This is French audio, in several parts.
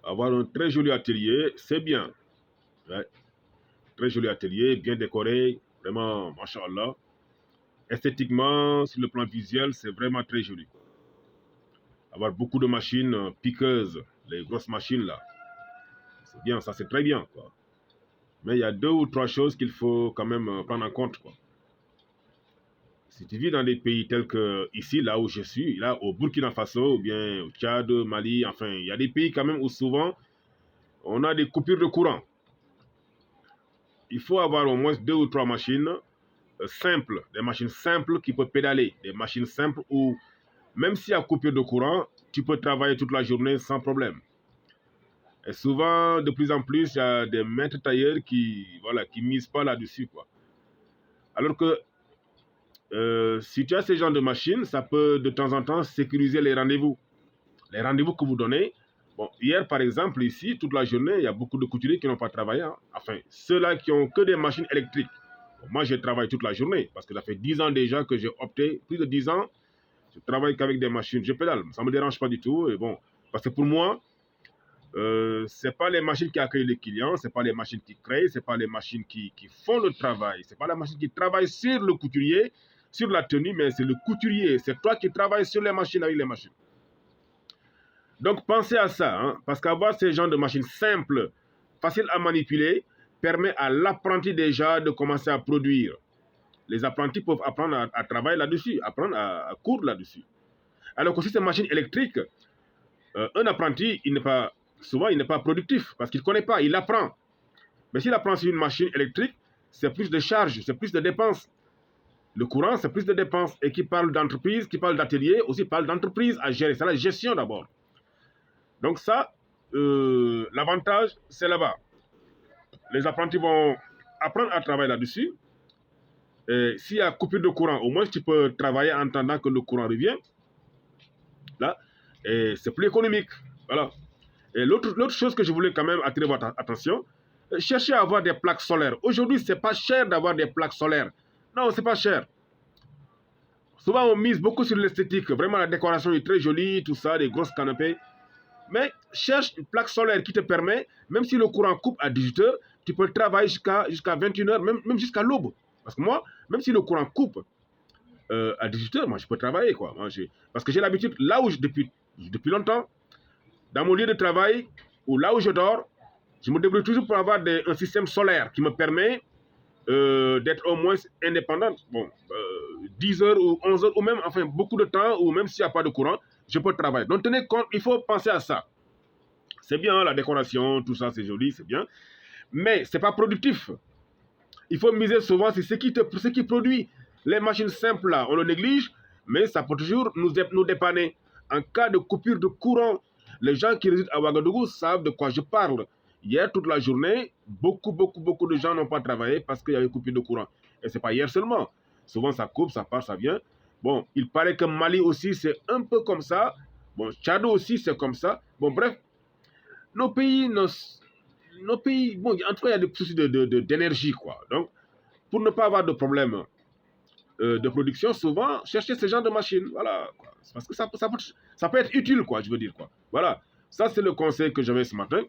avoir un très joli atelier, c'est bien. Ouais. Très joli atelier, bien décoré, vraiment, machallah. Esthétiquement, sur le plan visuel, c'est vraiment très joli. Avoir beaucoup de machines piqueuses, les grosses machines là, c'est bien, ça c'est très bien, quoi. Mais il y a deux ou trois choses qu'il faut quand même prendre en compte, quoi. Si tu vis dans des pays tels que ici, là où je suis, là au Burkina Faso, ou bien au Tchad, Mali, enfin, il y a des pays quand même où souvent on a des coupures de courant. Il faut avoir au moins deux ou trois machines simples, des machines simples qui peuvent pédaler, des machines simples où même s'il y a coupure de courant, tu peux travailler toute la journée sans problème. Et souvent, de plus en plus, il y a des maîtres tailleurs qui, voilà, qui misent pas là-dessus, quoi. Alors que si tu as ce genre de machine, ça peut de temps en temps sécuriser les rendez-vous. Les rendez-vous que vous donnez. Bon, hier, par exemple, ici, toute la journée, il y a beaucoup de couturiers qui n'ont pas travaillé, hein. Enfin, ceux-là qui ont que des machines électriques. Bon, moi, je travaille toute la journée parce que ça fait 10 ans déjà que j'ai opté, plus de 10 ans, je travaille qu'avec des machines. Je pédale, ça ne me dérange pas du tout. Et bon, parce que pour moi, ce n'est pas les machines qui accueillent les clients, ce n'est pas les machines qui créent, ce n'est pas les machines qui font le travail, ce n'est pas la machine qui travaille sur le couturier, sur la tenue, mais c'est le couturier. C'est toi qui travailles sur les machines avec les machines. Donc pensez à ça, hein, parce qu'avoir ces genres de machines simples, faciles à manipuler, permet à l'apprenti déjà de commencer à produire. Les apprentis peuvent apprendre à travailler là-dessus, apprendre à coudre là-dessus. Alors que si c'est une machine électrique, un apprenti, souvent, il n'est pas productif parce qu'il ne connaît pas, il apprend. Mais s'il apprend sur une machine électrique, c'est plus de charges, c'est plus de dépenses. Le courant, c'est plus de dépenses. Et qui parle d'entreprise, qui parle d'atelier, aussi parle d'entreprise à gérer. C'est la gestion d'abord. Donc ça, l'avantage, c'est là-bas. Les apprentis vont apprendre à travailler là-dessus. S'il y a coupure de courant, au moins tu peux travailler en attendant que le courant revient. Là, et c'est plus économique. Voilà. Et l'autre chose que je voulais quand même attirer votre attention, cherchez à avoir des plaques solaires. Aujourd'hui, ce n'est pas cher d'avoir des plaques solaires. Non, ce n'est pas cher. Souvent, on mise beaucoup sur l'esthétique. Vraiment, la décoration est très jolie, tout ça, des grosses canapés. Mais cherche une plaque solaire qui te permet, même si le courant coupe à 18h, tu peux travailler jusqu'à 21h, même jusqu'à l'aube. Parce que moi, même si le courant coupe à 18h, moi, je peux travailler, quoi. Parce que j'ai l'habitude, là où depuis longtemps, dans mon lieu de travail, ou là où je dors, je me débrouille toujours pour avoir un système solaire qui me permet d'être au moins indépendant. Bon, 10 heures ou 11 heures, ou même, enfin, beaucoup de temps, ou même s'il n'y a pas de courant, je peux travailler. Donc, tenez compte, il faut penser à ça. C'est bien, la décoration, tout ça, c'est joli, c'est bien. Mais ce n'est pas productif. Il faut miser souvent sur ce qui produit. Les machines simples, là, on le néglige, mais ça peut toujours nous dépanner. En cas de coupure de courant, les gens qui résident à Ouagadougou savent de quoi je parle. Hier, toute la journée, beaucoup de gens n'ont pas travaillé parce qu'il y avait coupure de courant. Et ce n'est pas hier seulement. Souvent, ça coupe, ça part, ça vient. Bon, il paraît que Mali aussi, c'est un peu comme ça. Bon, Tchad aussi, c'est comme ça. Bon, bref, nos pays, bon, en tout cas, il y a des soucis d'énergie, quoi. Donc, pour ne pas avoir de problème de production, souvent, chercher ce genre de machines. Voilà, quoi. Parce que ça peut être utile, quoi, je veux dire, quoi. Voilà, ça, c'est le conseil que j'avais ce matin.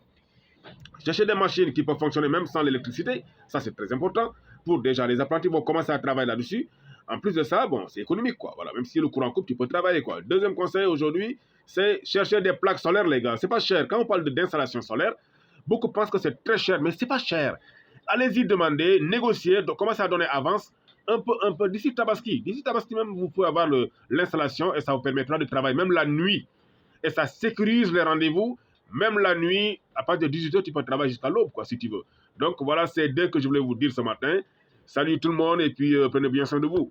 Chercher des machines qui peuvent fonctionner même sans l'électricité, ça, c'est très important. Pour déjà, les apprentis vont commencer à travailler là-dessus. En plus de ça, bon, c'est économique, quoi. Voilà, même si le courant coupe, tu peux travailler, quoi. Deuxième conseil aujourd'hui, c'est chercher des plaques solaires, les gars. C'est pas cher. Quand on parle d'installation solaire, beaucoup pensent que c'est très cher, mais c'est pas cher. Allez-y demander, négocier, commencez à donner avance un peu. D'ici Tabaski même, vous pouvez avoir l'installation et ça vous permettra de travailler même la nuit. Et ça sécurise les rendez-vous. Même la nuit, à partir de 18h, tu peux travailler jusqu'à l'aube, quoi, si tu veux. Donc voilà, c'est deux que je voulais vous dire ce matin. Salut tout le monde et puis prenez bien soin de vous.